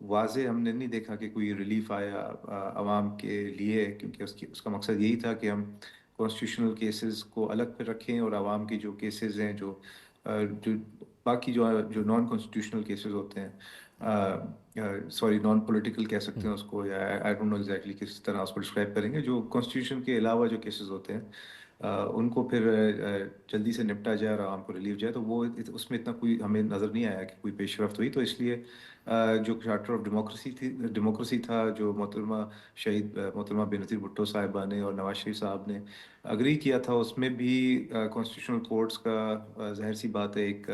واضح ہم نے نہیں دیکھا کہ کوئی ریلیف آیا عوام کے لیے، کیونکہ اس کا مقصد یہی تھا کہ ہم کانسٹیٹیوشنل کیسز کو الگ پہ رکھیں اور عوام کے جو کیسز ہیں جو باقی جو نان کانسٹیٹیوشنل کیسز ہوتے ہیں، سوری نان پولیٹیکل کہہ سکتے ہیں اس کو، یا آئی ڈونٹ نو ایگزیکٹلی کس طرح اس کو ڈسکرائب کریں گے، جو کانسٹیٹیوشن کے علاوہ جو کیسز ہوتے ہیں ان کو پھر جلدی سے نپٹا جائے اور عوام کو ریلیف جائے، تو وہ اس میں اتنا کوئی ہمیں نظر نہیں آیا کہ کوئی پیش رفت ہوئی. تو اس لیے جو چارٹر آف ڈیموکریسی تھا، جو محترمہ شہید محترمہ بینظیر بھٹو صاحبہ نے اور نواز شریف صاحب نے اگری کیا تھا، اس میں بھی کانسٹیٹیوشنل کورٹس کا ظاہر سی بات ہے ایک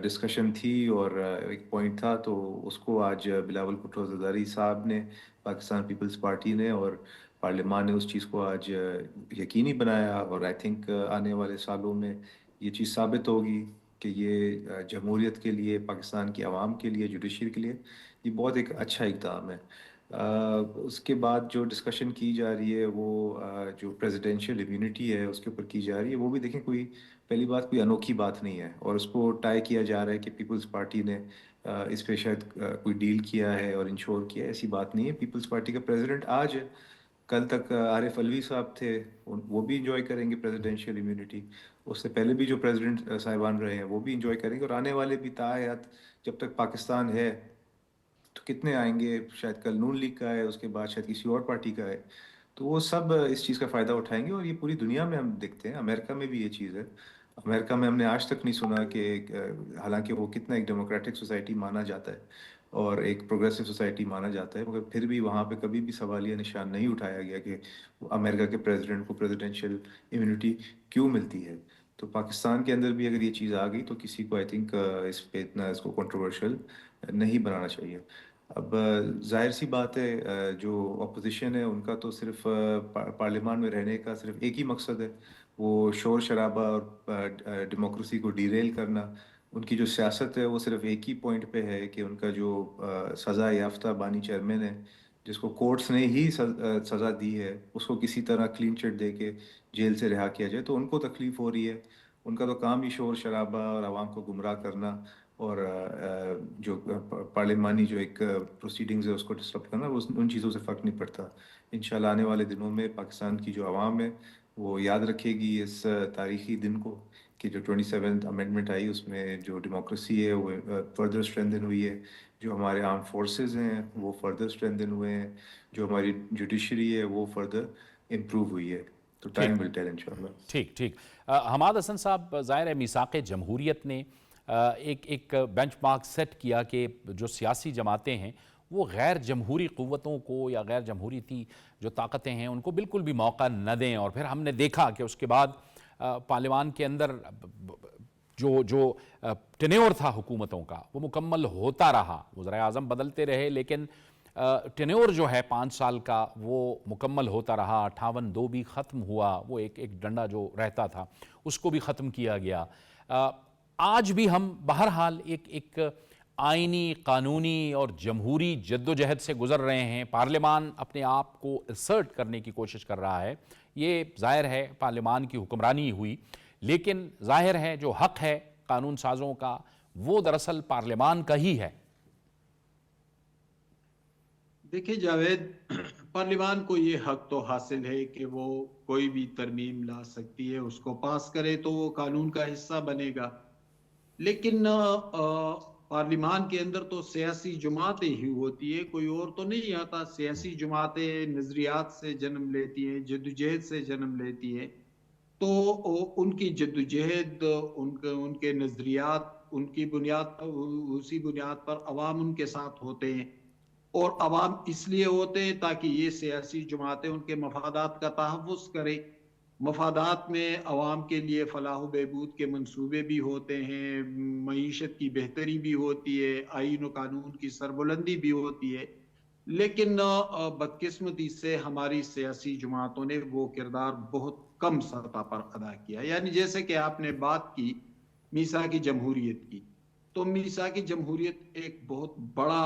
ڈسکشن تھی اور ایک پوائنٹ تھا. تو اس کو آج بلاول بھٹو زرداری صاحب نے، پاکستان پیپلز پارٹی نے اور پارلیمان نے اس چیز کو آج یقینی بنایا، اور آئی تھنک آنے والے سالوں میں یہ چیز ثابت ہوگی کہ یہ جمہوریت کے لیے، پاکستان کی عوام کے لیے، جوڈیشری کے لیے یہ بہت ایک اچھا اقدام ہے. اس کے بعد جو ڈسکشن کی جا رہی ہے وہ جو پریزیڈینشیل امیونٹی ہے اس کے اوپر کی جا رہی ہے، وہ بھی دیکھیں کوئی پہلی بات کوئی انوکھی بات نہیں ہے، اور اس کو ٹائی کیا جا رہا ہے کہ پیپلز پارٹی نے اس پہ شاید کوئی ڈیل کیا ہے اور انشور کیا ہے. ایسی بات نہیں ہے. پیپلز پارٹی کا پریزیڈنٹ آج ہے، کل تک عارف الوی صاحب تھے، وہ بھی انجوائے کریں گے پریزیڈینشیل امیونٹی. اس سے پہلے بھی جو پریزیڈنٹ صاحبان رہے ہیں وہ بھی انجوائے کریں گے، اور آنے والے بھی تاحیات جب تک پاکستان ہے تو کتنے آئیں گے، شاید کل نون لیگ کا ہے، اس کے بعد شاید کسی اور پارٹی کا ہے، تو وہ سب اس چیز کا فائدہ اٹھائیں گے. اور یہ پوری دنیا میں ہم دیکھتے ہیں، امریکہ میں بھی یہ چیز ہے. امریکہ میں ہم نے آج تک نہیں سنا کہ حالانکہ وہ کتنا ایک ڈیموکریٹک سوسائٹی مانا جاتا ہے اور ایک پروگریسو سوسائٹی مانا جاتا ہے، مگر پھر بھی وہاں پہ کبھی بھی سوالیہ نشان نہیں اٹھایا گیا کہ امریکہ کے پریزیڈنٹ کو پریزیڈینشیل امیونٹی کیوں ملتی ہے. تو پاکستان کے اندر بھی اگر یہ چیز آ گئی تو کسی کو آئی تھنک اس پہ اتنا اس کو کنٹروورشل نہیں بنانا چاہیے. اب ظاہر سی بات ہے جو اپوزیشن ہے ان کا تو صرف پارلیمان میں رہنے کا صرف ایک ہی مقصد ہے، وہ شور شرابہ اور ڈیموکریسی کو ڈیریل کرنا. ان کی جو سیاست ہے وہ صرف ایک ہی پوائنٹ پہ ہے کہ ان کا جو سزا یافتہ بانی چیئرمین ہے، جس کو کورٹس نے ہی سزا دی ہے، اس کو کسی طرح کلین چٹ دے کے جیل سے رہا کیا جائے، تو ان کو تکلیف ہو رہی ہے. ان کا تو کام ہی شور شرابہ اور عوام کو گمراہ کرنا اور جو پارلیمانی جو ایک پروسیڈنگز ہے اس کو ڈسٹرب کرنا، ان چیزوں سے فرق نہیں پڑتا. انشاءاللہ آنے والے دنوں میں پاکستان کی جو عوام ہے وہ یاد رکھے گی اس تاریخی دن کو کہ جو 27th امینڈمنٹ آئی اس میں جو ڈیموکریسی ہے وہ فردر اسٹرینتھن ہوئی ہے، جو ہمارے آرم فورسز ہیں وہ فردر اسٹرینتھن ہوئے ہیں، جو ہماری جوڈیشری ہے وہ فردر امپروو ہوئی ہے. تو ٹائم ٹھیک ول ٹیل انشاءاللہ. ٹھیک ٹھیک. حماد حسن صاحب، ظاہر ہے میثاق جمہوریت نے ایک بینچ مارک سیٹ کیا کہ جو سیاسی جماعتیں ہیں وہ غیر جمہوری قوتوں کو یا غیر جمہوری جو طاقتیں ہیں ان کو بالکل بھی موقع نہ دیں. اور پھر ہم نے دیکھا کہ اس کے بعد پارلیمان کے اندر جو ٹینیور تھا حکومتوں کا وہ مکمل ہوتا رہا. وزرائے اعظم بدلتے رہے لیکن ٹینیور جو ہے 5 سال کا وہ مکمل ہوتا رہا. 58-2 بھی ختم ہوا، وہ ایک ڈنڈا جو رہتا تھا اس کو بھی ختم کیا گیا. آج بھی ہم بہرحال ایک آئینی، قانونی اور جمہوری جدوجہد سے گزر رہے ہیں. پارلیمان اپنے آپ کو اسرٹ کرنے کی کوشش کر رہا ہے. یہ ظاہر ہے پارلیمان کی حکمرانی ہوئی، لیکن ظاہر ہے جو حق ہے قانون سازوں کا وہ دراصل پارلیمان کا ہی ہے. دیکھیں جاوید، پارلیمان کو یہ حق تو حاصل ہے کہ وہ کوئی بھی ترمیم لا سکتی ہے، اس کو پاس کرے تو وہ قانون کا حصہ بنے گا. لیکن پارلیمان کے اندر تو سیاسی جماعتیں ہی ہوتی ہے، کوئی اور تو نہیں آتا. سیاسی جماعتیں نظریات سے جنم لیتی ہیں، جدوجہد سے جنم لیتی ہیں، تو ان کی جدوجہد، ان کے نظریات، ان کی بنیاد، اسی بنیاد پر عوام ان کے ساتھ ہوتے ہیں. اور عوام اس لیے ہوتے ہیں تاکہ یہ سیاسی جماعتیں ان کے مفادات کا تحفظ کریں. مفادات میں عوام کے لیے فلاح و بہبود کے منصوبے بھی ہوتے ہیں، معیشت کی بہتری بھی ہوتی ہے، آئین و قانون کی سربلندی بھی ہوتی ہے. لیکن بدقسمتی سے ہماری سیاسی جماعتوں نے وہ کردار بہت کم سطح پر ادا کیا. یعنی جیسے کہ آپ نے بات کی میثاق جمہوریت کی، تو میثاق جمہوریت ایک بہت بڑا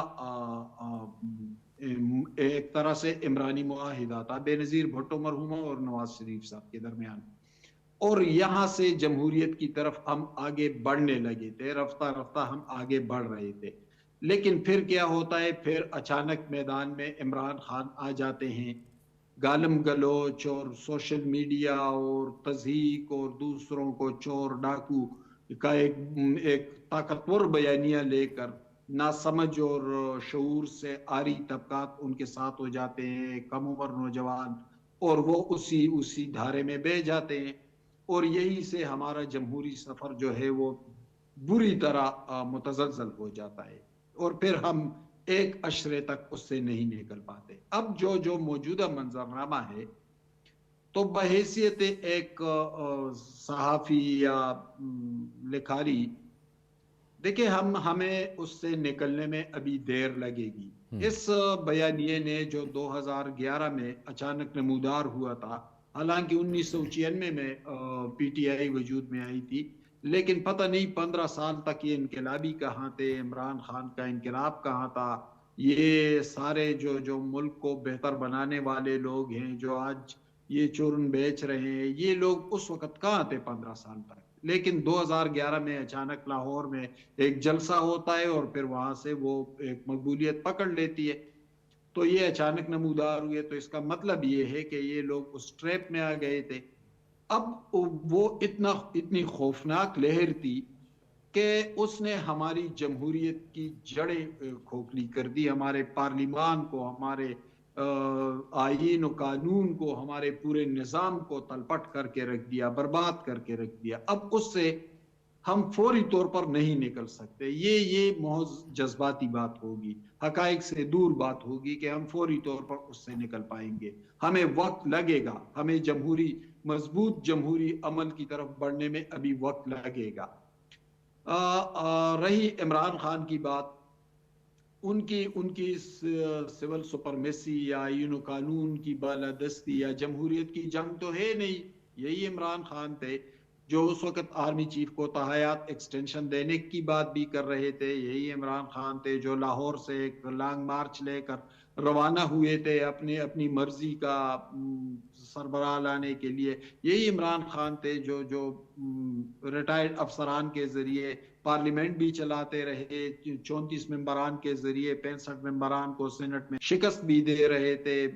ایک طرح سے عمرانی معاہدہ تھا بے نظیر بھٹو مرحومہ اور نواز شریف صاحب کے درمیان. اور یہاں سے جمہوریت کی طرف ہم آگے بڑھنے لگے تھے، رفتہ رفتہ ہم آگے بڑھ رہے تھے. لیکن پھر کیا ہوتا ہے، پھر اچانک میدان میں عمران خان آ جاتے ہیں، گالم گلوچ اور سوشل میڈیا اور تضحیک اور دوسروں کو چور ڈاکو کا ایک طاقتور بیانیہ لے کر ناسمجھ اور شعور سے عاری طبقات ان کے ساتھ ہو جاتے ہیں، کم عمر نوجوان، اور وہ اسی دھارے میں بہہ جاتے ہیں، اور یہی سے ہمارا جمہوری سفر جو ہے وہ بری طرح متزلزل ہو جاتا ہے، اور پھر ہم ایک عشرے تک اس سے نہیں نکل پاتے۔ اب جو موجودہ منظرنامہ ہے، تو بحیثیت ایک صحافی یا لکھاری، دیکھیں ہمیں اس سے نکلنے میں ابھی دیر لگے گی۔ اس بیانیے نے جو 2011 میں اچانک نمودار ہوا تھا، حالانکہ 1996 میں پی ٹی آئی وجود میں آئی تھی، لیکن پتہ نہیں 15 سال تک یہ انقلابی کہاں تھے، عمران خان کا انقلاب کہاں تھا، یہ سارے جو ملک کو بہتر بنانے والے لوگ ہیں، جو آج یہ چورن بیچ رہے ہیں، یہ لوگ اس وقت کہاں تھے 15 سال تک۔ لیکن 2011 میں اچانک لاہور میں ایک جلسہ ہوتا ہے، اور پھر وہاں سے وہ ایک مقبولیت پکڑ لیتی ہے، تو یہ اچانک نمودار ہوئے۔ تو اس کا مطلب یہ ہے کہ یہ لوگ اس ٹریپ میں آ گئے تھے۔ اب وہ اتنی خوفناک لہر تھی کہ اس نے ہماری جمہوریت کی جڑیں کھوکھلی کر دی، ہمارے پارلیمان کو، ہمارے آئین و قانون کو، ہمارے پورے نظام کو تلپٹ کر کے رکھ دیا، برباد کر کے رکھ دیا۔ اب اس سے ہم فوری طور پر نہیں نکل سکتے، یہ محض جذباتی بات ہوگی، حقائق سے دور بات ہوگی کہ ہم فوری طور پر اس سے نکل پائیں گے۔ ہمیں وقت لگے گا، ہمیں مضبوط جمہوری عمل کی طرف بڑھنے میں ابھی وقت لگے گا۔ رہی عمران خان کی بات، ان کی سول سپرمیسی یا آئین و قانون کی بالادستی یا جمہوریت کی جنگ تو ہے نہیں۔ یہی عمران خان تھے جو اس وقت آرمی چیف کو تحایات ایکسٹینشن دینے کی بات بھی کر رہے تھے، یہی عمران خان تھے جو لاہور سے ایک لانگ مارچ لے کر روانہ ہوئے تھے اپنی مرضی کا سربراہ لانے کے لیے، یہی عمران خان تھے جو ریٹائرڈ افسران کے ذریعے پارلیمنٹ بھی چلاتے رہے، 34 ممبران کے ذریعے 65 ممبران کو سینٹ میں شکست بھی دے رہے تھے،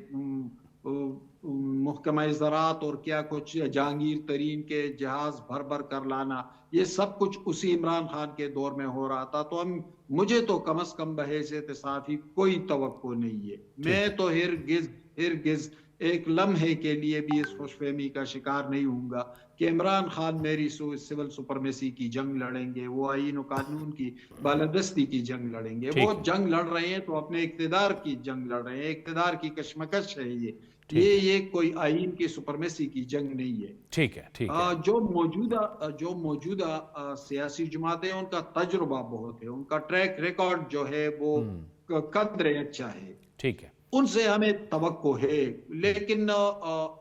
محکمہ زراعت اور کیا کچھ، جہانگیر ترین کے جہاز بھر کر لانا، یہ سب کچھ اسی عمران خان کے دور میں ہو رہا تھا۔ تو مجھے تو کم از کم بحیثیت صحافی کوئی توقع نہیں ہے، میں تو ہرگز ایک لمحے کے لیے بھی اس خوش فہمی کا شکار نہیں ہوں گا کہ عمران خان میری سول سپرمیسی کی جنگ لڑیں گے، وہ آئین و قانون کی بالادستی کی جنگ لڑیں گے۔ وہ جنگ لڑ رہے ہیں تو اپنے اقتدار کی جنگ لڑ رہے ہیں، اقتدار کی کشمکش ہے یہ کوئی آئین کی سپرمیسی کی جنگ نہیں ہے۔ ٹھیک ہے جو موجودہ سیاسی جماعتیں ہیں، ان کا تجربہ بہت ہے، ان کا ٹریک ریکارڈ جو ہے وہ قدرے اچھا ہے، ٹھیک ہے، ان سے ہمیں توقع ہے۔ لیکن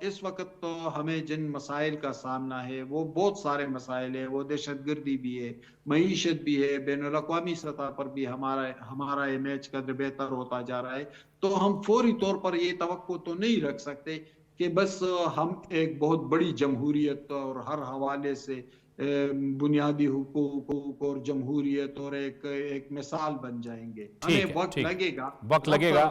اس وقت ہمیں جن مسائل کا سامنا ہے وہ بہت سارے مسائل ہیں، وہ دہشت گردی بھی ہے، معیشت بھی ہے، بین الاقوامی سطح پر بھی ہمارا امیج قدر بہتر ہوتا جا رہا ہے۔ تو ہم فوری طور پر یہ توقع تو نہیں رکھ سکتے کہ بس ہم ایک بہت بڑی جمہوریت اور ہر حوالے سے بنیادی حقوق اور جمہوریت اور ایک مثال بن جائیں گے۔ ہمیں وقت لگے گا،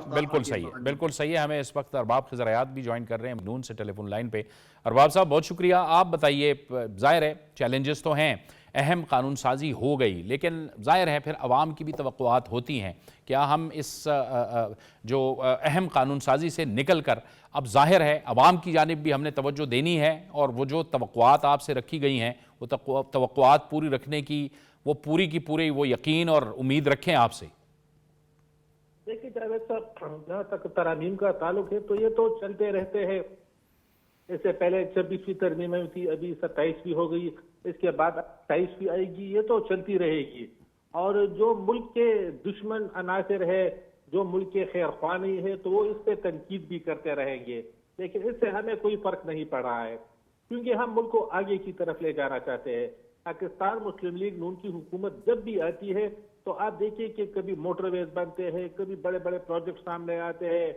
بالکل صحیح ہے، بالکل صحیح ہے۔ ہمیں اس وقت ارباب خضر حیات بھی جوائن کر رہے ہیں نون سے ٹیلی فون لائن پہ۔ ارباب صاحب بہت شکریہ۔ آپ بتائیے، ظاہر ہے چیلنجز تو ہیں، اہم قانون سازی ہو گئی، لیکن ظاہر ہے پھر عوام کی بھی توقعات ہوتی ہیں، کیا ہم اس جو اہم قانون سازی سے نکل کر، اب ظاہر ہے عوام کی جانب بھی ہم نے توجہ دینی ہے، اور وہ جو توقعات آپ سے رکھی گئی ہیں وہ توقعات پوری رکھنے کی وہ پوری کی پوری وہ یقین اور امید رکھیں آپ سے؟ دیکھیے جاوید صاحب، جہاں تک ترامیم کا تعلق ہے تو یہ تو چلتے رہتے ہیں۔ اس سے پہلے 26ویں ترمیم تھی، ابھی 27ویں ہو گئی، اس کے بعد 28ویں آئے گی، یہ تو چلتی رہے گی۔ اور جو ملک کے دشمن عناصر ہے، جو ملک کے خیر خواہ نہیں ہے، تو وہ اس پہ تنقید بھی کرتے رہیں گے، لیکن اس سے ہمیں کوئی فرق نہیں پڑ رہا ہے، کیونکہ ہم ملک کو آگے کی طرف لے جانا چاہتے ہیں۔ پاکستان مسلم لیگ نون کی حکومت جب بھی آتی ہے تو آپ دیکھیں کہ کبھی موٹر ویز بنتے ہیں، کبھی بڑے بڑے پروجیکٹ سامنے آتے ہیں۔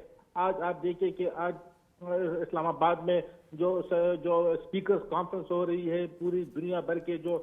آج آپ دیکھیں کہ آج اسلام آباد میں جو اسپیکرز کانفرنس ہو رہی ہے، پوری دنیا بھر کے جو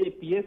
APS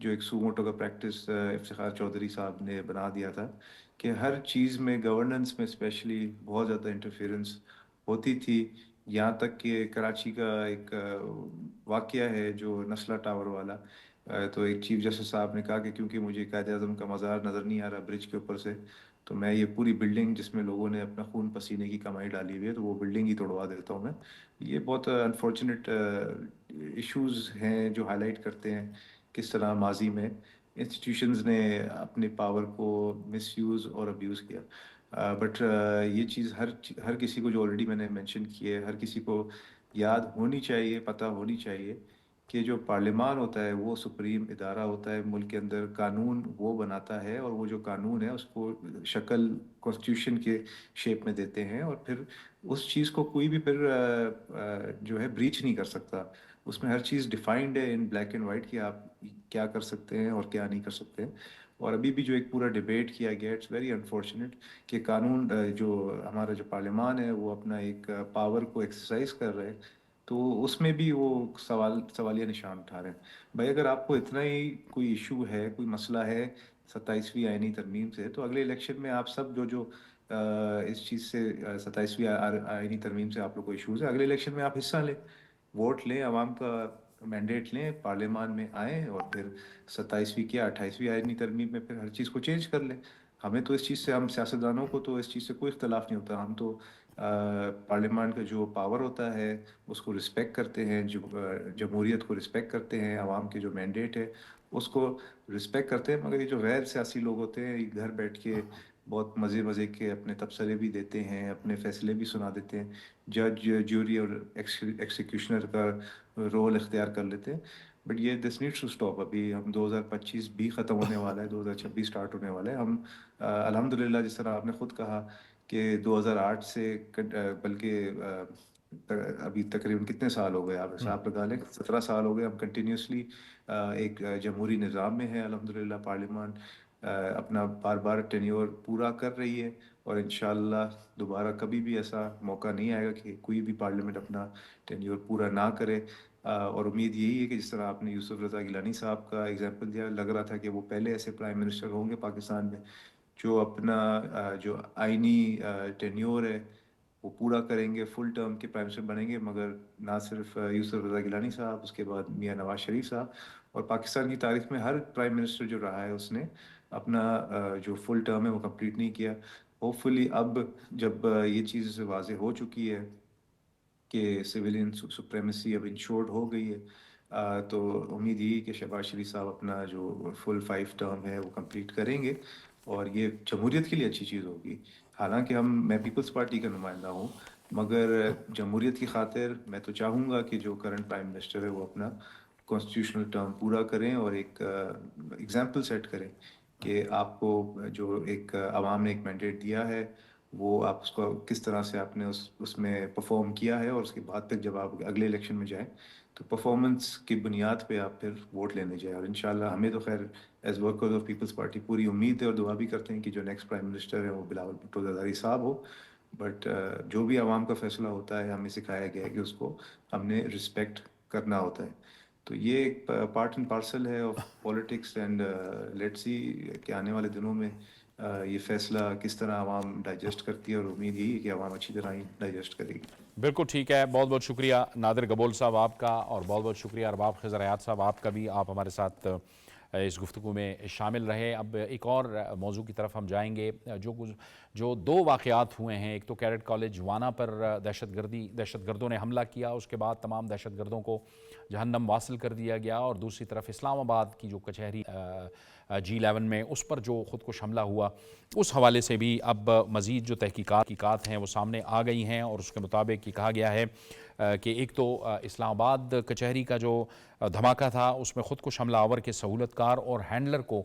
جو ایک سوموٹو کا پریکٹس افتخار چودھری صاحب نے بنا دیا تھا کہ ہر چیز میں گورننس میں اسپیشلی بہت زیادہ انٹرفیئرنس ہوتی تھی. یہاں تک کہ کراچی کا ایک واقعہ ہے جو نسلہ ٹاور والا, تو ایک چیف جسٹس صاحب نے کہا کہ کیونکہ مجھے قائد اعظم کا مزار نظر نہیں آ رہا برج کے اوپر سے, تو میں یہ پوری بلڈنگ جس میں لوگوں نے اپنا خون پسینے کی کمائی ڈالی ہوئی ہے, تو وہ بلڈنگ ہی توڑوا دیتا ہوں میں. یہ بہت انفارچونیٹ ایشوز ہیں جو ہائی لائٹ کرتے ہیں کس طرح ماضی میں انسٹیٹیوشنز نے اپنے پاور کو مس یوز اور ابیوز کیا. بٹ یہ چیز ہر کسی کو, جو آلریڈی میں نے مینشن کی ہے, ہر کسی کو یاد ہونی چاہیے, پتہ ہونی چاہیے کہ جو پارلیمان ہوتا ہے وہ سپریم ادارہ ہوتا ہے ملک کے اندر. قانون وہ بناتا ہے اور وہ جو قانون ہے اس کو شکل کانسٹیٹیوشن کے شیپ میں دیتے ہیں, اور پھر اس چیز کو کوئی بھی پھر جو ہے بریچ نہیں کر سکتا. اس میں ہر چیز ڈیفائنڈ ہے ان بلیک اینڈ وائٹ کہ آپ کیا کر سکتے ہیں اور کیا نہیں کر سکتے. اور ابھی بھی جو ایک پورا ڈیبیٹ کیا گیا, اٹس ویری انفارچونیٹ کہ قانون جو ہمارا جو پارلیمان ہے وہ اپنا ایک پاور کو ایکسرسائز کر رہے ہیں, تو اس میں بھی وہ سوالیہ نشان اٹھا رہے ہیں. بھائی اگر آپ کو اتنا ہی کوئی ایشو ہے, کوئی مسئلہ ہے 27ویں آئینی ترمیم سے, تو اگلے الیکشن میں آپ سب جو اس چیز سے 27ویں آئینی ترمیم سے آپ لوگ کو ایشوز ہے, اگلے الیکشن میں آپ حصہ لیں, ووٹ لیں, عوام کا مینڈیٹ لیں, پارلیمان میں آئیں, اور پھر 27ویں کیا 28ویں آئینی ترمیم میں پھر ہر چیز کو چینج کر لیں. ہمیں تو اس چیز سے, ہم سیاستدانوں کو تو اس چیز سے کوئی اختلاف نہیں ہوتا. ہم تو پارلیمان کا جو پاور ہوتا ہے اس کو رسپیکٹ کرتے ہیں, جمہوریت کو رسپیکٹ کرتے ہیں, عوام کے جو مینڈیٹ ہے اس کو رسپیکٹ کرتے ہیں. مگر یہ جو غیر سیاسی لوگ ہوتے ہیں, یہ گھر بیٹھ کے بہت مزے کے اپنے تبصرے بھی دیتے ہیں, اپنے فیصلے بھی سنا دیتے ہیں, جج, جوری اور ایکسیکیوشنر کا رول اختیار کر لیتے ہیں. بٹ یہ دس نیڈس ٹو اسٹاپ. ابھی ہم 2025 بھی ختم ہونے والا ہے, 2026 سٹارٹ ہونے والا ہے. ہم الحمدللہ جس طرح آپ نے خود کہا کہ 2008 سے بلکہ ابھی تقریباً کتنے سال ہو گئے, آپ حساب لگا لیں, 17 سال ہو گئے ہم کنٹینیوسلی ایک جمہوری نظام میں ہیں. الحمدللہ پارلیمان اپنا بار ٹینیور پورا کر رہی ہے, اور انشاءاللہ دوبارہ کبھی بھی ایسا موقع نہیں آئے گا کہ کوئی بھی پارلیمنٹ اپنا ٹینیور پورا نہ کرے. اور امید یہی ہے کہ جس طرح آپ نے یوسف رضا گیلانی صاحب کا ایگزامپل دیا, لگ رہا تھا کہ وہ پہلے ایسے پرائم منسٹر ہوں گے پاکستان میں جو اپنا جو آئینی ٹینیور ہے وہ پورا کریں گے, فل ٹرم کے پرائم منسٹر بنیں گے. مگر نہ صرف یوسف رضا گیلانی صاحب, اس کے بعد میاں نواز شریف صاحب, اور پاکستان کی تاریخ میں ہر پرائم منسٹر جو رہا ہے اس نے اپنا جو فل ٹرم ہے وہ کمپلیٹ نہیں کیا. ہوپ فلی اب جب یہ چیز واضح ہو چکی ہے کہ سویلین سپریمیسی اب انشورڈ ہو گئی ہے, تو امید یہی کہ شہباز شریف صاحب اپنا جو فل 5 ٹرم ہے وہ کمپلیٹ کریں گے, اور یہ جمہوریت کے لیے اچھی چیز ہوگی. حالانکہ میں پیپلز پارٹی کا نمائندہ ہوں, مگر جمہوریت کی خاطر میں تو چاہوں گا کہ جو کرنٹ پرائم منسٹر ہے وہ اپنا کانسٹیٹیوشنل ٹرم پورا کریں اور ایک ایگزامپل سیٹ کریں کہ آپ کو جو ایک عوام نے ایک مینڈیٹ دیا ہے وہ آپ اس کو کس طرح سے آپ نے اس میں پرفارم کیا ہے, اور اس کے بعد پھر جب آپ اگلے الیکشن میں جائیں تو پرفارمنس کی بنیاد پہ آپ پھر ووٹ لینے جائیں. اور انشاءاللہ ہمیں تو خیر as workers of Peoples Party پوری امید ہے اور دعا بھی کرتے ہیں کہ جو نیکسٹ پرائم منسٹر ہے وہ بلاول بھٹو زرداری صاحب ہو. بٹ جو بھی عوام کا فیصلہ ہوتا ہے ہمیں سکھایا گیا ہے کہ اس کو ہم نے رسپیکٹ کرنا ہوتا ہے. تو یہ ایک پارٹ اینڈ پارسل ہے of politics, and let's see کہ آنے والے دنوں میں یہ فیصلہ کس طرح عوام ڈائجسٹ کرتی ہے, اور امید یہی ہے کہ عوام اچھی طرح ہی ڈائجسٹ کرے گی. بالکل ٹھیک ہے, بہت بہت شکریہ نادر گبول صاحب آپ کا, اور بہت بہت شکریہ ارباب خضر حیات صاحب آپ کا بھی, آپ ہمارے ساتھ اس گفتگو میں شامل رہے. اب ایک اور موضوع کی طرف ہم جائیں گے. جو 2 واقعات ہوئے ہیں, ایک تو کیڈٹ کالج وانا پر دہشت گردوں نے حملہ کیا, اس کے بعد تمام دہشت گردوں کو جہنم واصل کر دیا گیا, اور دوسری طرف اسلام آباد کی جو کچہری G11 میں اس پر جو خودکش حملہ ہوا, اس حوالے سے بھی اب مزید جو تحقیقات ہیں وہ سامنے آ گئی ہیں, اور اس کے مطابق یہ کہا گیا ہے کہ ایک تو اسلام آباد کچہری کا جو دھماکہ تھا اس میں خودکش حملہ آور کے سہولت کار اور ہینڈلر کو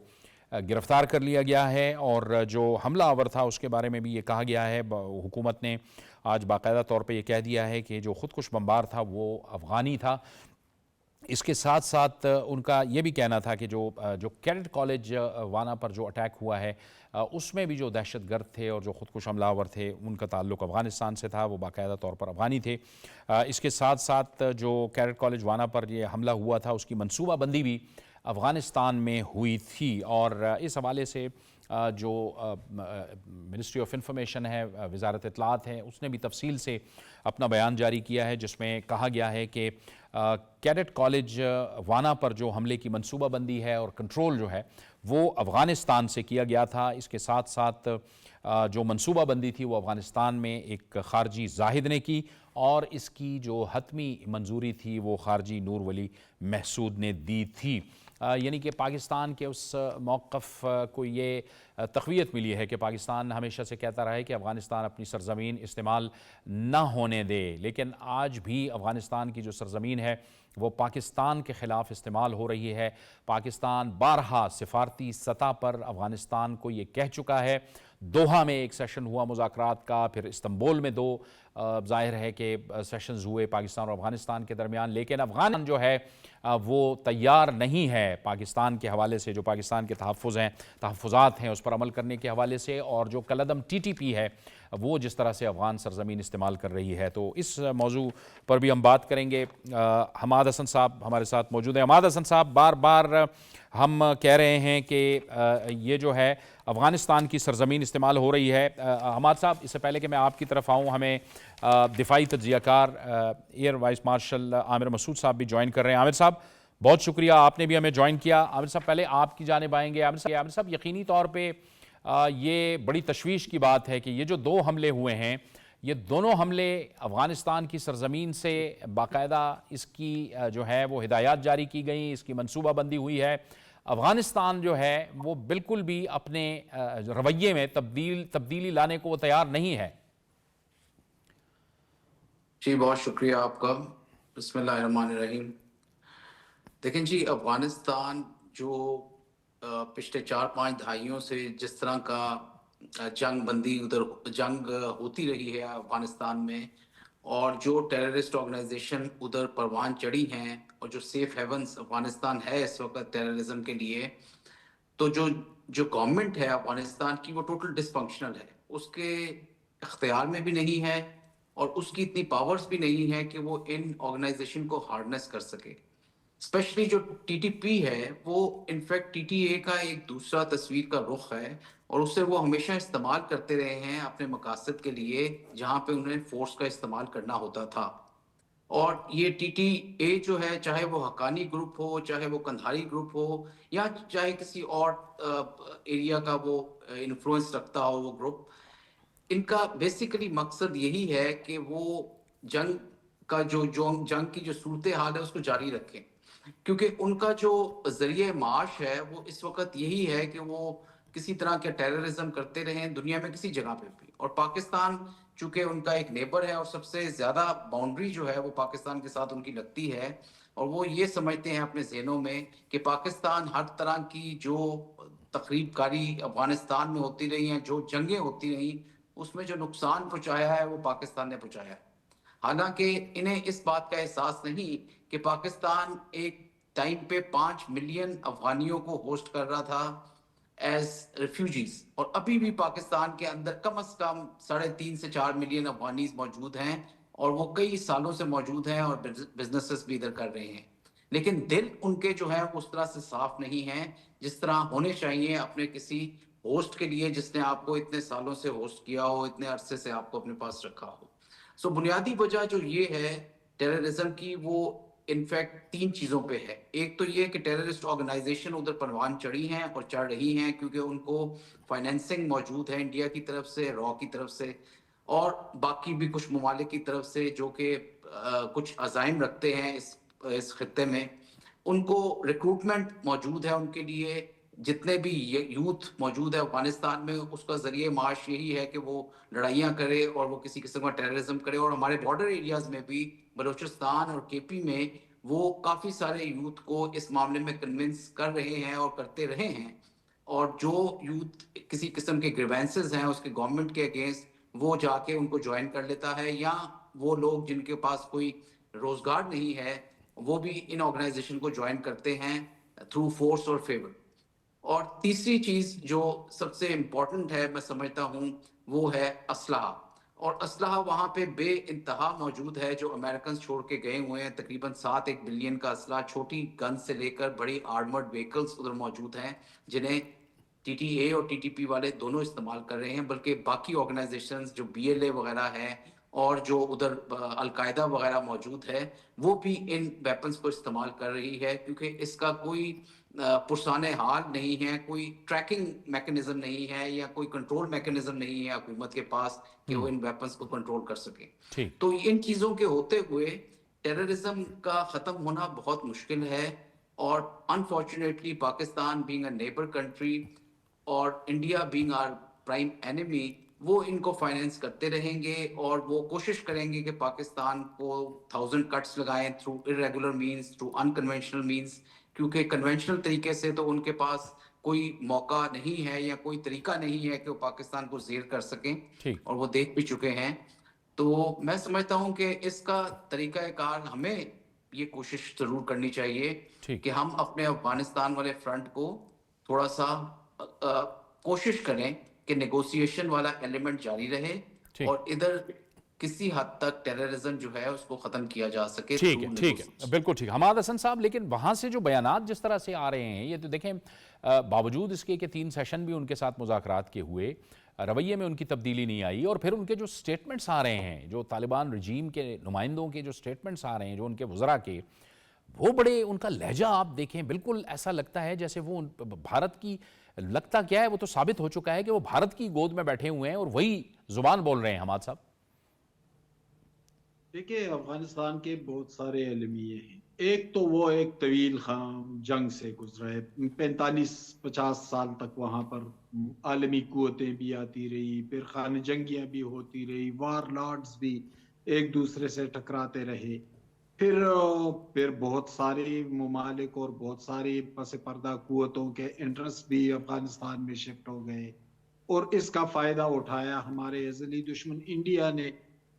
گرفتار کر لیا گیا ہے, اور جو حملہ آور تھا اس کے بارے میں بھی یہ کہا گیا ہے, حکومت نے آج باقاعدہ طور پہ یہ کہہ دیا ہے کہ جو خودکش بمبار تھا وہ افغانی تھا. اس کے ساتھ ساتھ ان کا یہ بھی کہنا تھا کہ جو کیڈٹ کالج وانا پر جو اٹیک ہوا ہے اس میں بھی جو دہشت گرد تھے اور جو خودکش حملہ آور تھے ان کا تعلق افغانستان سے تھا, وہ باقاعدہ طور پر افغانی تھے. اس کے ساتھ ساتھ جو کیڈٹ کالج وانا پر یہ حملہ ہوا تھا اس کی منصوبہ بندی بھی افغانستان میں ہوئی تھی، اور اس حوالے سے جو منسٹری آف انفارمیشن ہے، وزارت اطلاعات ہے، اس نے بھی تفصیل سے اپنا بیان جاری کیا ہے، جس میں کہا گیا ہے کہ کیڈٹ کالج وانا پر جو حملے کی منصوبہ بندی ہے اور کنٹرول جو ہے وہ افغانستان سے کیا گیا تھا۔ اس کے ساتھ ساتھ جو منصوبہ بندی تھی وہ افغانستان میں ایک خارجی زاہد نے کی، اور اس کی جو حتمی منظوری تھی وہ خارجی نور ولی محسود نے دی تھی۔ یعنی کہ پاکستان کے اس موقف کو یہ تقویت ملی ہے کہ پاکستان ہمیشہ سے کہتا رہا ہے کہ افغانستان اپنی سرزمین استعمال نہ ہونے دے، لیکن آج بھی افغانستان کی جو سرزمین ہے وہ پاکستان کے خلاف استعمال ہو رہی ہے۔ پاکستان بارہا سفارتی سطح پر افغانستان کو یہ کہہ چکا ہے۔ دوحہ میں ایک سیشن ہوا مذاکرات کا، پھر استنبول میں دو ظاہر ہے کہ سیشنز ہوئے پاکستان اور افغانستان کے درمیان، لیکن افغان جو ہے وہ تیار نہیں ہے پاکستان کے حوالے سے، جو پاکستان کے تحفظات ہیں اس پر عمل کرنے کے حوالے سے، اور جو کالعدم ٹی ٹی پی ہے وہ جس طرح سے افغان سرزمین استعمال کر رہی ہے۔ تو اس موضوع پر بھی ہم بات کریں گے۔ حماد حسن صاحب ہمارے ساتھ موجود ہیں۔ حماد حسن صاحب، بار بار ہم کہہ رہے ہیں کہ یہ جو ہے افغانستان کی سرزمین استعمال ہو رہی ہے۔ حماد صاحب، اس سے پہلے کہ میں آپ کی طرف آؤں، ہمیں دفاعی تجزیہ کار ایئر وائس مارشل عامر مسعود صاحب بھی جوائن کر رہے ہیں۔ عامر صاحب، بہت شکریہ، آپ نے بھی ہمیں جوائن کیا۔ عامر صاحب، پہلے آپ کی جانب آئیں گے۔ عامر صاحب، یقینی طور پہ یہ بڑی تشویش کی بات ہے کہ یہ جو دو حملے ہوئے ہیں، یہ دونوں حملے افغانستان کی سرزمین سے باقاعدہ اس کی جو ہے وہ ہدایات جاری کی گئیں، اس کی منصوبہ بندی ہوئی ہے۔ افغانستان جو ہے وہ بالکل بھی اپنے رویے میں تبدیلی لانے کو وہ تیار نہیں ہے۔ جی، بہت شکریہ آپ کا۔ بسم اللہ الرحمن الرحیم۔ دیکھیں جی، افغانستان جو پچھلے 4-5 دہائیوں سے جس طرح کا جنگ بندی ادھر جنگ ہوتی رہی ہے افغانستان میں، اور جو ٹیررسٹ آرگنائزیشن ادھر پروان چڑھی ہیں، اور جو سیف ہیونز افغانستان ہے اس وقت ٹیررزم کے لیے، تو جو گورنمنٹ ہے افغانستان کی وہ ٹوٹل ڈس فنکشنل ہے، اس کے اختیار میں بھی نہیں ہے، اور اس کی اتنی پاورز بھی نہیں ہے کہ وہ ان آرگنائزیشن کو ہارنس کر سکے۔ اسپیشلی جو ٹی ٹی پی ہے، وہ انفیکٹ ٹی ٹی اے کا ایک دوسرا تصویر کا رخ ہے، اور اسے وہ ہمیشہ استعمال کرتے رہے ہیں اپنے مقاصد کے لیے، جہاں پہ انہیں فورس کا استعمال کرنا ہوتا تھا۔ اور یہ ٹی ٹی اے جو ہے، چاہے وہ حقانی گروپ ہو، چاہے وہ قندھاری گروپ ہو، یا چاہے کسی اور ایریا کا وہ انفلوئنس رکھتا ہو وہ گروپ، ان کا بیسیکلی مقصد یہی ہے کہ وہ جنگ کا جو جنگ کی جو صورتحال ہے اس کو جاری رکھیں، کیونکہ ان کا جو ذریعہ معاش ہے وہ اس وقت یہی ہے کہ وہ کسی طرح کے ٹیررزم کرتے رہیں دنیا میں کسی جگہ پہ بھی۔ اور پاکستان چونکہ ان کا ایک نیبر ہے، اور سب سے زیادہ باؤنڈری جو ہے وہ پاکستان کے ساتھ ان کی لگتی ہے، اور وہ یہ سمجھتے ہیں اپنے ذہنوں میں کہ پاکستان ہر طرح کی جو تخریب کاری افغانستان میں ہوتی رہی ہیں، جو جنگیں ہوتی رہیں، اس میں جو نقصان پہنچایا ہے وہ پاکستان نے پہنچایا ہے۔ حالانکہ انہیں اس بات کا احساس نہیں کہ پاکستان ایک ٹائم پہ 5 ملین افغانیوں کو ہوسٹ کر رہا تھا ایز ریفیوجیز، اور ابھی بھی پاکستان کے اندر کم از کم 3.5 سے 4 ملین افغانیز موجود ہیں، اور وہ کئی سالوں سے موجود ہیں اور بزنسز بھی ادھر کر رہے ہیں، لیکن دل ان کے جو ہے اس طرح سے صاف نہیں ہیں جس طرح ہونے چاہیے اپنے کسی ہوسٹ کے لیے جس نے آپ کو اتنے سالوں سے ہوسٹ کیا ہو، اتنے عرصے سے آپ کو اپنے پاس رکھا ہو۔ سو بنیادی وجہ جو یہ ہے ٹیررزم کی، وہ انفیکٹ 3 چیزوں پہ ہے۔ ایک تو یہ کہ ٹیررسٹ آرگنائزیشن ادھر پروان چڑھی ہیں اور چڑھ رہی ہیں، کیونکہ ان کو فائنینسنگ موجود ہے انڈیا کی طرف سے، را کی طرف سے، اور باقی بھی کچھ ممالک کی طرف سے جو کہ کچھ عزائم رکھتے ہیں اس خطے میں، ان کو ریکروٹمنٹ موجود ہے ان کے لیے۔ جتنے بھی یوتھ موجود ہے افغانستان میں، اس کا ذریعہ معاش یہی ہے کہ وہ لڑائیاں کرے اور وہ کسی قسم کا ٹیررزم کرے، اور ہمارے بارڈر ایریاز میں بھی بلوچستان اور کے پی میں وہ کافی سارے یوتھ کو اس معاملے میں کنونس کر رہے ہیں اور کرتے رہے ہیں، اور جو یوتھ کسی قسم کے گریوینسز ہیں اس کے گورنمنٹ کے اگینسٹ، وہ جا کے ان کو جوائن کر لیتا ہے، یا وہ لوگ جن کے پاس کوئی روزگار نہیں ہے وہ بھی ان آرگنائزیشن کو جوائن کرتے ہیں تھرو فورس اور فیور۔ اور تیسری چیز جو سب سے امپورٹنٹ ہے میں سمجھتا ہوں وہ ہے اسلحہ، اور اسلحہ وہاں پہ بے انتہا موجود ہے جو امریکنز چھوڑ کے گئے ہوئے ہیں. تقریباً 7 بلین کا اسلحہ چھوٹی گن سے لے کر بڑی آرمرڈ وہیکلز ادھر موجود ہیں جنہیں ٹی ٹی اے اور ٹی ٹی پی والے دونوں استعمال کر رہے ہیں. بلکہ باقی آرگنائزیشنز جو بی ایل اے وغیرہ ہے اور جو ادھر القاعدہ وغیرہ موجود ہے وہ بھی ان ویپنز کو استعمال کر رہی ہے, کیونکہ اس کا کوئی پرسان حال نہیں ہے, کوئی ٹریکنگ میکنزم نہیں ہے یا کوئی کنٹرول میکنزم نہیں ہے حکومت کے پاس کہ وہ ان ویپنز کو کنٹرول کر سکے. ٹھیک. تو ان چیزوں کے ہوتے ہوئے ٹیررزم کا ختم ہونا بہت مشکل ہے. اور unfortunately Pakistan being a neighbour country اور India being our prime enemy, وہ ان کو فائنینس کرتے رہیں گے اور وہ کوشش کریں گے کہ پاکستان کو 1000 کٹس لگائیں through irregular means, through unconventional means, کیونکہ کنونشنل طریقے سے تو ان کے پاس کوئی موقع نہیں ہے یا کوئی طریقہ نہیں ہے کہ وہ پاکستان کو زیر کر سکیں, اور وہ دیکھ بھی چکے ہیں. تو میں سمجھتا ہوں کہ اس کا طریقہ کار ہمیں یہ کوشش ضرور کرنی چاہیے کہ ہم اپنے افغانستان والے فرنٹ کو تھوڑا سا کوشش کریں کہ نیگوسیشن والا ایلیمنٹ جاری رہے اور ادھر کسی حد تک ٹیررزم جو ہے اس کو ختم کیا جا سکے. ٹھیک ہے, بالکل ٹھیک. حماد حسن صاحب, لیکن وہاں سے جو بیانات جس طرح سے آ رہے ہیں, یہ تو دیکھیں باوجود اس کے کہ 3 سیشن بھی ان کے ساتھ مذاکرات کے ہوئے, رویے میں ان کی تبدیلی نہیں آئی, اور پھر ان کے جو سٹیٹمنٹس آ رہے ہیں, جو طالبان رجیم کے نمائندوں کے جو سٹیٹمنٹس آ رہے ہیں, جو ان کے وزراء کے, وہ بڑے, ان کا لہجہ آپ دیکھیں بالکل ایسا لگتا ہے جیسے وہ بھارت کی, لگتا کیا ہے, وہ تو ثابت ہو چکا ہے کہ وہ بھارت کی گود میں بیٹھے ہوئے ہیں اور وہی زبان بول رہے ہیں. حماد صاحب دیکھیں, افغانستان کے بہت سارے المیے ہیں. ایک تو وہ ایک طویل جنگ سے گزرا ہے, 45-50 سال تک وہاں پر عالمی قوتیں بھی آتی رہی, پھر خانہ جنگیاں بھی ہوتی رہی, وار لارڈز بھی ایک دوسرے سے ٹکراتے رہے, پھر بہت سارے ممالک اور بہت ساری پس پردہ قوتوں کے انٹرسٹ بھی افغانستان میں شفٹ ہو گئے, اور اس کا فائدہ اٹھایا ہمارے ازلی دشمن انڈیا نے.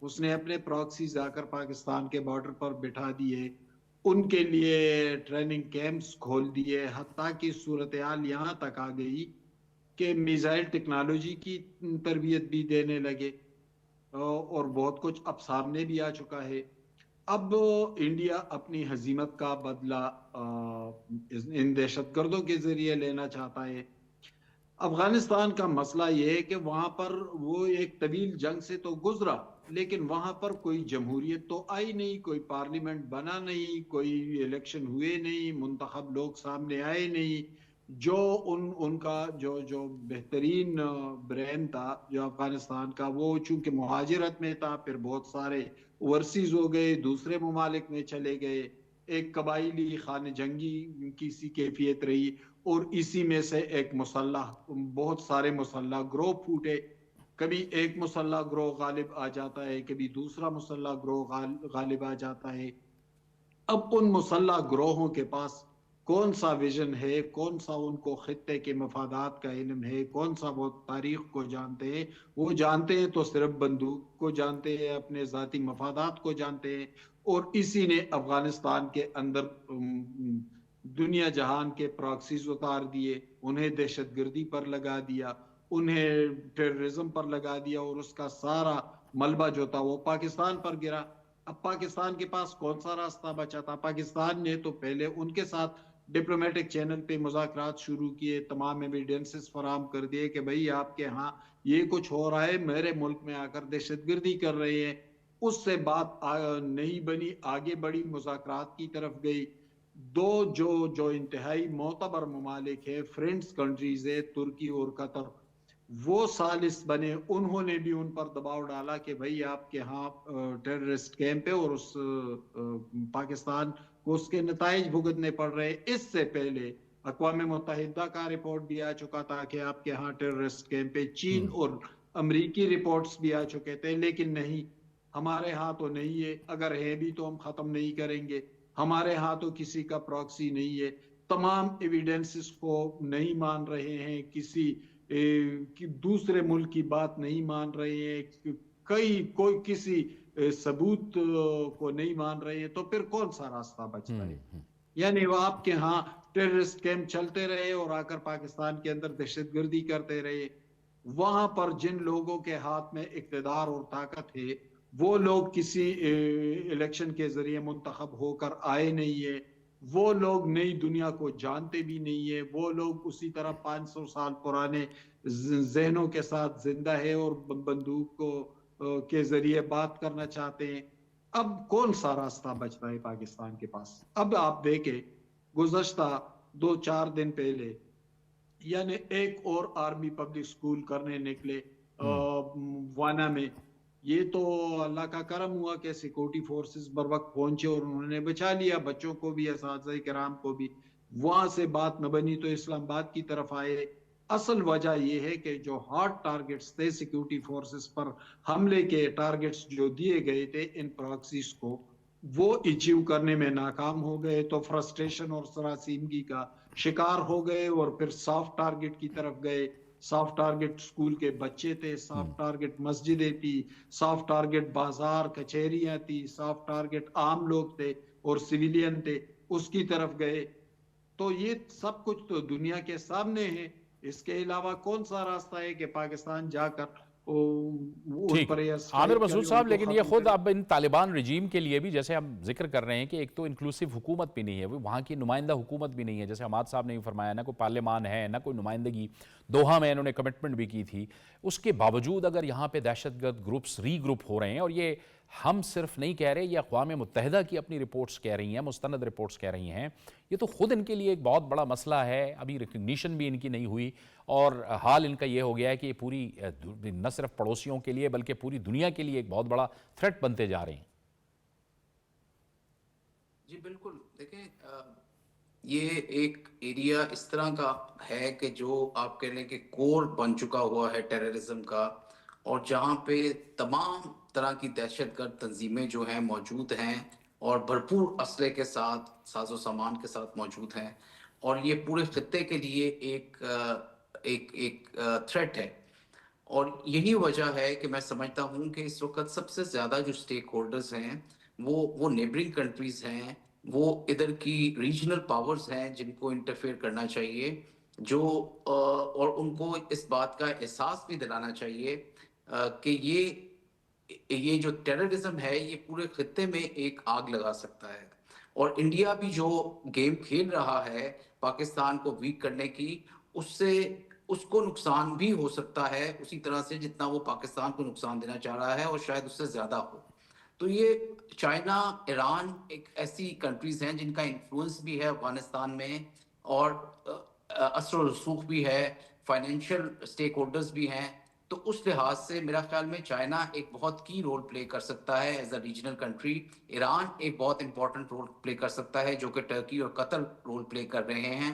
اس نے اپنے پراکسیز آ کر پاکستان کے بارڈر پر بٹھا دیے, ان کے لیے ٹریننگ کیمپس کھول دیے, حتیٰ کہ صورتحال یہاں تک آ گئی کہ میزائل ٹیکنالوجی کی تربیت بھی دینے لگے, اور بہت کچھ اب سامنے بھی آ چکا ہے. اب انڈیا اپنی ہزیمت کا بدلہ ان دہشت گردوں کے ذریعے لینا چاہتا ہے. افغانستان کا مسئلہ یہ ہے کہ وہاں پر وہ ایک طویل جنگ سے تو گزرا, لیکن وہاں پر کوئی جمہوریت تو آئی نہیں, کوئی پارلیمنٹ بنا نہیں, کوئی الیکشن ہوئے نہیں, منتخب لوگ سامنے آئے نہیں. جو ان کا جو بہترین برین تھا جو افغانستان کا, وہ چونکہ مہاجرت میں تھا, پھر بہت سارے اوورسیز ہو گئے, دوسرے ممالک میں چلے گئے, ایک قبائلی خانہ جنگی کی سی کیفیت رہی, اور اسی میں سے ایک مسلح, بہت سارے مسلح گروہ پھوٹے. کبھی ایک مسلح گروہ غالب آ جاتا ہے, کبھی دوسرا مسلح گروہ غالب آ جاتا ہے. اب ان مسلح گروہوں کے پاس کون سا ویژن ہے, کون سا ان کو خطے کے مفادات کا علم ہے, کون سا وہ تاریخ کو جانتے ہیں. وہ جانتے ہیں تو صرف بندوق کو جانتے ہیں, اپنے ذاتی مفادات کو جانتے ہیں, اور اسی نے افغانستان کے اندر دنیا جہان کے پراکسیز اتار دیے, انہیں دہشت گردی پر لگا دیا, انہیں ٹیررزم پر لگا دیا, اور اس کا سارا ملبہ جو تھا وہ پاکستان پر گرا. اب پاکستان کے پاس کون سا راستہ بچا تھا؟ پاکستان نے تو پہلے ان کے ساتھ ڈپلومیٹک چینل پہ مذاکرات شروع کیے, تمام ایویڈنسز فراہم کر دیے کہ بھئی آپ کے ہاں یہ کچھ ہو رہا ہے, میرے ملک میں آ کر دہشت گردی کر رہے ہیں. اس سے بات نہیں بنی, آگے بڑی مذاکرات کی طرف گئی. دو جو انتہائی معتبر ممالک ہے, فرینڈز کنٹریز ہے, ترکی اور قطر, وہ ثالث بنے. انہوں نے بھی ان پر دباؤ ڈالا کہ بھئی آپ کے ہاں ٹیررسٹ کیمپ ہے, اور اس پاکستان کو اس کے نتائج بھگتنے پڑ رہے. اس سے پہلے اقوام متحدہ کا رپورٹ بھی آ چکا تھا کہ آپ کے ہاں ٹیررسٹ کیمپ ہے. چین اور امریکی رپورٹس بھی آ چکے تھے, لیکن نہیں, ہمارے ہاں تو نہیں ہے, اگر ہے بھی تو ہم ختم نہیں کریں گے, ہمارے ہاں تو کسی کا پراکسی نہیں ہے. تمام ایویڈنسز کو نہیں مان رہے ہیں, کسی دوسرے ملک کی بات نہیں مان رہے ہیں, کوئی کسی ثبوت کو نہیں مان رہے ہیں, تو پھر کون سا راستہ بچتا ہے؟ یعنی وہ آپ کے ہاں ٹیررسٹ کیمپ چلتے رہے اور آ کر پاکستان کے اندر دہشت گردی کرتے رہے. وہاں پر جن لوگوں کے ہاتھ میں اقتدار اور طاقت ہے وہ لوگ کسی الیکشن کے ذریعے منتخب ہو کر آئے نہیں ہے، وہ لوگ نئی دنیا کو جانتے بھی نہیں ہے، وہ لوگ اسی طرح 500 سال پرانے ذہنوں کے ساتھ زندہ ہے اور بندوق کو کے ذریعے بات کرنا چاہتے ہیں۔ اب کون سا راستہ بچتا ہے پاکستان کے پاس؟ اب آپ دیکھیں گزشتہ 2-4 دن پہلے یعنی ایک اور آرمی پبلک سکول کرنے نکلے وانا میں، یہ تو اللہ کا کرم ہوا کہ سیکورٹی فورسز بر وقت پہنچے اور انہوں نے بچا لیا بچوں کو بھی، اساتذہ کرام کو بھی۔ وہاں سے بات نہ بنی تو اسلام آباد کی طرف آئے۔ اصل وجہ یہ ہے کہ جو ہارڈ ٹارگٹس تھے سیکورٹی فورسز پر حملے کے ٹارگٹس جو دیے گئے تھے ان پراکسیز کو، وہ اچیو کرنے میں ناکام ہو گئے، تو فرسٹریشن اور سراسیمگی کا شکار ہو گئے اور پھر سافٹ ٹارگٹ کی طرف گئے۔ سافٹ ٹارگٹ سکول کے بچے تھے، سافٹ ٹارگٹ مسجدیں تھی، سافٹ ٹارگٹ بازار کچہریاں تھی، سافٹ ٹارگٹ عام لوگ تھے اور سویلین تھے، اس کی طرف گئے۔ تو یہ سب کچھ تو دنیا کے سامنے ہے، اس کے علاوہ کون سا راستہ ہے کہ پاکستان جا کر ان ٹھیک پر عامر مسعود صاحب، لیکن یہ خود کرے؟ اب ان طالبان رجیم کے لیے بھی جیسے ہم ذکر کر رہے ہیں کہ ایک تو انکلوسیو حکومت بھی نہیں ہے، وہاں کی نمائندہ حکومت بھی نہیں ہے، جیسے حماد صاحب نے بھی فرمایا، نہ کوئی پارلیمان ہے نہ کوئی نمائندگی۔ دوحہ میں انہوں نے کمٹمنٹ بھی کی تھی، اس کے باوجود اگر یہاں پہ دہشت گرد گروپس ری گروپ ہو رہے ہیں، اور یہ ہم صرف نہیں کہہ رہے، یہ اقوام متحدہ کی اپنی رپورٹس کہہ رہی ہیں، مستند رپورٹس کہہ رہی ہیں، یہ تو خود ان کے لیے ایک بہت بڑا مسئلہ ہے۔ ابھی ریکگنیشن بھی ان کی نہیں ہوئی اور حال ان کا یہ ہو گیا ہے کہ یہ پوری نہ صرف پڑوسیوں کے لیے بلکہ پوری دنیا کے لیے ایک بہت بڑا تھریٹ بنتے جا رہے ہیں۔ جی بالکل، دیکھیں یہ ایک ایریا اس طرح کا ہے کہ جو آپ کہہ لیں کہ کور بن چکا ہوا ہے ٹیررزم کا، اور جہاں پہ تمام طرح کی دہشت گرد تنظیمیں جو ہیں موجود ہیں اور بھرپور اسلحے کے ساتھ، ساز و سامان کے ساتھ موجود ہیں، اور یہ پورے خطے کے لیے ایک تھریٹ ہے۔ اور یہی وجہ ہے کہ میں سمجھتا ہوں کہ اس وقت سب سے زیادہ جو سٹیک ہولڈرز ہیں وہ نیبرنگ کنٹریز ہیں، وہ ادھر کی ریجنل پاورز ہیں جن کو انٹرفیئر کرنا چاہیے، جو اور ان کو اس بات کا احساس بھی دلانا چاہیے کہ یہ جو ٹیررزم ہے یہ پورے خطے میں ایک آگ لگا سکتا ہے، اور انڈیا بھی جو گیم کھیل رہا ہے پاکستان کو ویک کرنے کی، اس کو نقصان بھی ہو سکتا ہے اسی طرح سے جتنا وہ پاکستان کو نقصان دینا چاہ رہا ہے، اور شاید اس سے زیادہ ہو۔ تو یہ چائنا، ایران ایک ایسی کنٹریز ہیں جن کا انفلوئنس بھی ہے افغانستان میں، اور اثر و رسوخ بھی ہے، فائنینشیل سٹیک ہولڈرز بھی ہیں۔ تو اس لحاظ سے میرا خیال میں چائنا ایک بہت کی رول پلے کر سکتا ہے as a regional country, Iran ایک بہت امپورٹنٹ رول پلے کر سکتا ہے جو کہ ٹرکی اور قطر رول پلے کر رہے ہیں۔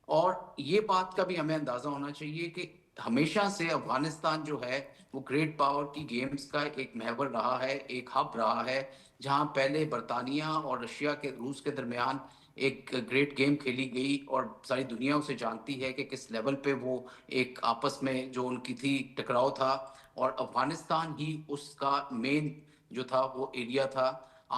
اور یہ بات کا بھی ہمیں اندازہ ہونا چاہیے کہ ہمیشہ سے افغانستان جو ہے وہ گریٹ پاور کی گیمز کا ایک محور رہا ہے، ایک ہب رہا ہے، جہاں پہلے برطانیہ اور رشیا کے روس کے درمیان ایک گریٹ گیم کھیلی گئی، اور ساری دنیا اسے جانتی ہے کہ کس لیول پہ وہ ایک آپس میں جو ان کی تھی ٹکراؤ تھا، اور افغانستان ہی اس کا مین جو تھا وہ ایریا تھا۔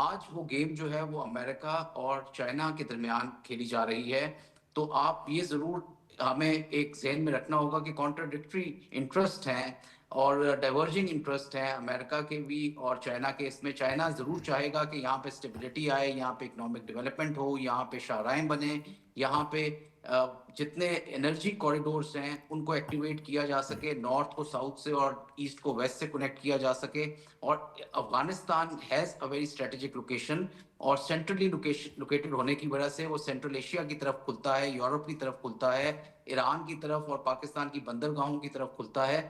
آج وہ گیم جو ہے وہ امریکہ اور چائنا کے درمیان کھیلی جا رہی ہے۔ تو آپ یہ ضرور ہمیں ایک ذہن میں رکھنا ہوگا کہ کانٹراڈکٹری انٹرسٹ ہیں اور ڈائیورجنگ انٹرسٹ ہیں امریکہ کے بھی اور چائنا کے۔ اس میں چائنا ضرور چاہے گا کہ یہاں پہ اسٹیبلٹی آئے، یہاں پہ اکنامک ڈیولپمنٹ ہو، یہاں پہ شاہراہیں بنے، یہاں پہ جتنے انرجی کوریڈورز ہیں ان کو ایکٹیویٹ کیا جا سکے، نارتھ کو ساؤتھ سے اور ایسٹ کو ویسٹ سے کنیکٹ کیا جا سکے۔ اور Afghanistan has a very strategic location, اور سینٹرلی لوکیٹڈ ہونے کی وجہ سے وہ سینٹرل ایشیا کی طرف کھلتا ہے، یورپ کی طرف کھلتا ہے، ایران کی طرف اور پاکستان کی بندرگاہوں کی طرف کھلتا ہے۔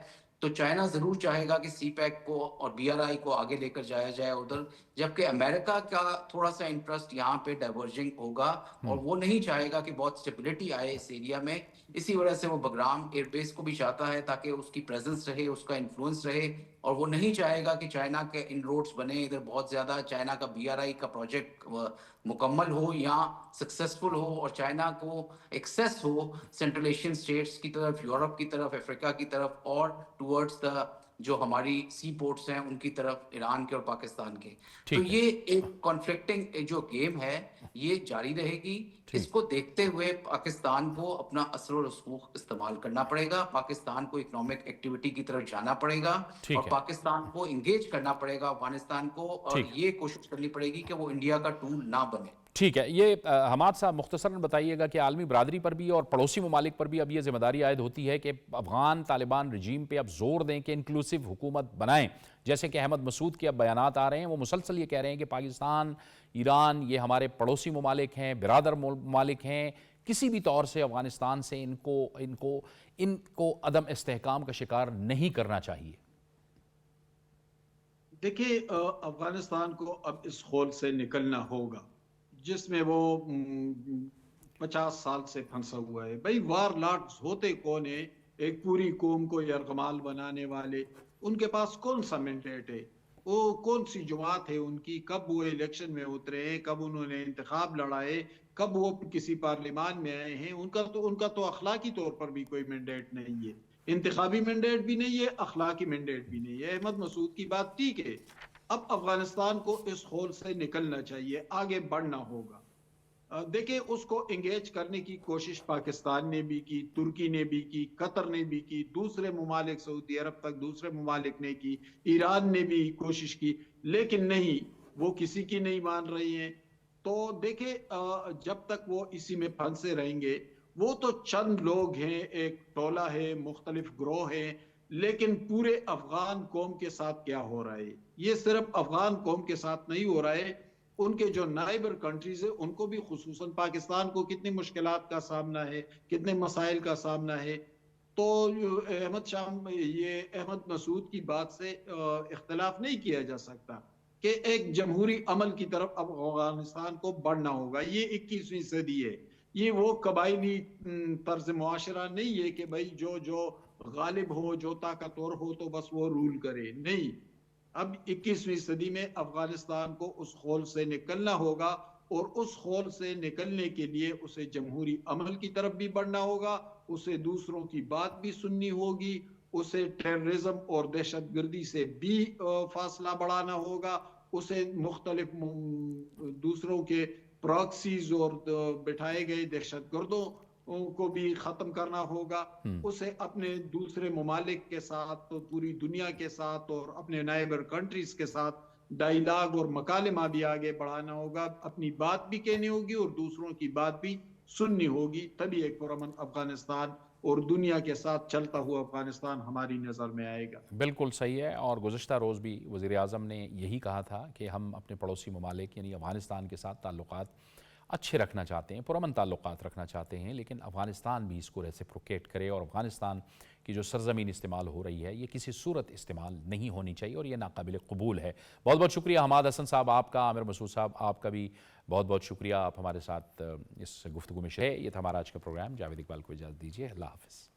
تو چائنا ضرور چاہے گا کہ سی پیک کو اور بی آر آئی کو آگے لے کر جایا جائے ادھر، جبکہ امریکہ کا تھوڑا سا انٹرسٹ یہاں پہ ڈائیورجنگ ہوگا، اور وہ نہیں چاہے گا کہ بہت اسٹیبلٹی آئے اس ایریا میں۔ اسی وجہ سے وہ بگرام ایئر بیس کو بھی چاہتا ہے تاکہ اس کی پریزنس رہے، اس کا انفلوئنس رہے، اور وہ نہیں چاہے گا کہ چائنا کے ان روڈز بنے ادھر بہت زیادہ، چائنا کا بی آر آئی کا پروجیکٹ مکمل ہو یا سکسیسفل ہو، اور چائنا کو ایکسیس ہو سینٹرل ایشین اسٹیٹس کی طرف، یورپ کی طرف، افریقہ کی طرف، اور ٹورڈز دا جو ہماری سی پورٹس ہیں ان کی طرف، ایران کے اور پاکستان کے۔ تو یہ ایک کانفلکٹنگ جو گیم ہے یہ جاری رہے گی، اس کو دیکھتے ہوئے پاکستان کو اپنا اثر و رسوخ استعمال کرنا پڑے گا، پاکستان کو اکنامک ایکٹیویٹی کی طرف جانا پڑے گا، اور پاکستان کو انگیج کرنا پڑے گا افغانستان کو، اور یہ کوشش کرنی پڑے گی کہ وہ انڈیا کا ٹول نہ بنے۔ ٹھیک ہے، یہ حماد صاحب مختصراً بتائیے گا کہ عالمی برادری پر بھی اور پڑوسی ممالک پر بھی اب یہ ذمہ داری عائد ہوتی ہے کہ افغان طالبان رجیم پہ اب زور دیں کہ انکلوسو حکومت بنائیں، جیسے کہ احمد مسعود کے اب بیانات آ رہے ہیں، وہ مسلسل یہ کہہ رہے ہیں کہ پاکستان، ایران، یہ ہمارے پڑوسی ممالک ہیں، برادر ممالک ہیں، کسی بھی طور سے افغانستان سے ان کو عدم استحکام کا شکار نہیں کرنا چاہیے۔ دیکھیے افغانستان کو اب اس خول سے نکلنا ہوگا جس میں وہ 50 سال سے پھنسا ہوا ہے۔ بھئی وار لارڈز ہوتے کون ہیں؟ ایک پوری قوم کو یرغمال بنانے والے، ان کے پاس کون سا مینڈیٹ ہے؟ وہ کون سی جماعت ہے ان کی؟ کب وہ الیکشن میں اترے ہیں؟ کب انہوں نے انتخاب لڑائے؟ کب وہ کسی پارلیمان میں آئے ہیں؟ ان کا تو اخلاقی طور پر بھی کوئی مینڈیٹ نہیں ہے، انتخابی مینڈیٹ بھی نہیں ہے، اخلاقی مینڈیٹ بھی نہیں ہے۔ احمد مسعود کی بات ٹھیک ہے، اب افغانستان کو اس خول سے نکلنا چاہیے، آگے بڑھنا ہوگا۔ دیکھیں اس کو انگیج کرنے کی کوشش پاکستان نے بھی کی، ترکی نے بھی کی، قطر نے بھی کی، دوسرے ممالک، سعودی عرب تک دوسرے ممالک نے کی، ایران نے بھی کوشش کی، لیکن نہیں، وہ کسی کی نہیں مان رہی ہیں۔ تو دیکھیں جب تک وہ اسی میں پھنسے رہیں گے، وہ تو چند لوگ ہیں، ایک ٹولہ ہے، مختلف گروہ ہیں، لیکن پورے افغان قوم کے ساتھ کیا ہو رہا ہے؟ یہ صرف افغان قوم کے ساتھ نہیں ہو رہا ہے، ان کے جو نائبر کنٹریز ہیں ان کو بھی، خصوصاً پاکستان کو کتنی مشکلات کا سامنا ہے، کتنے مسائل کا سامنا ہے۔ تو یہ احمد مسعود کی بات سے اختلاف نہیں کیا جا سکتا کہ ایک جمہوری عمل کی طرف اب افغانستان کو بڑھنا ہوگا۔ یہ 21ویں صدی ہے، یہ وہ قبائلی طرز معاشرہ نہیں ہے کہ بھائی جو غالب ہو، جو طاقتور ہو تو بس وہ رول کرے، نہیں۔ اب 21ویں صدی میں افغانستان کو اس خول سے نکلنا ہوگا، اور اس خول سے نکلنے کے لیے اسے جمہوری عمل کی طرف بھی بڑھنا ہوگا، اسے دوسروں کی بات بھی سننی ہوگی، اسے ٹیررزم اور دہشت گردی سے بھی فاصلہ بڑھانا ہوگا، اسے مختلف دوسروں کے پراکسیز اور بٹھائے گئے دہشت گردوں کو بھی ختم کرنا ہوگا، اسے اپنے دوسرے ممالک کے ساتھ، پوری دنیا کے ساتھ اور اپنے نائبر کنٹریز کے ساتھ ڈائیلاگ اور مکالمہ بھی آگے بڑھانا ہوگا، اپنی بات بھی کہنی ہوگی اور دوسروں کی بات بھی سننی ہوگی، تبھی ایک پرامن افغانستان اور دنیا کے ساتھ چلتا ہوا افغانستان ہماری نظر میں آئے گا۔ بالکل صحیح ہے، اور گزشتہ روز بھی وزیر اعظم نے یہی کہا تھا کہ ہم اپنے پڑوسی ممالک یعنی افغانستان کے ساتھ تعلقات اچھے رکھنا چاہتے ہیں، پرامن تعلقات رکھنا چاہتے ہیں، لیکن افغانستان بھی اس کو ریسیپروکیٹ کرے، اور افغانستان کی جو سرزمین استعمال ہو رہی ہے یہ کسی صورت استعمال نہیں ہونی چاہیے، اور یہ ناقابل قبول ہے۔ بہت بہت شکریہ حماد حسن صاحب آپ کا، عامر مسعود صاحب آپ کا بھی بہت بہت شکریہ، آپ ہمارے ساتھ اس گفتگو میں شریک۔ یہ تھا ہمارا آج کا پروگرام، جاوید اقبال کو اجازت دیجیے، اللہ حافظ۔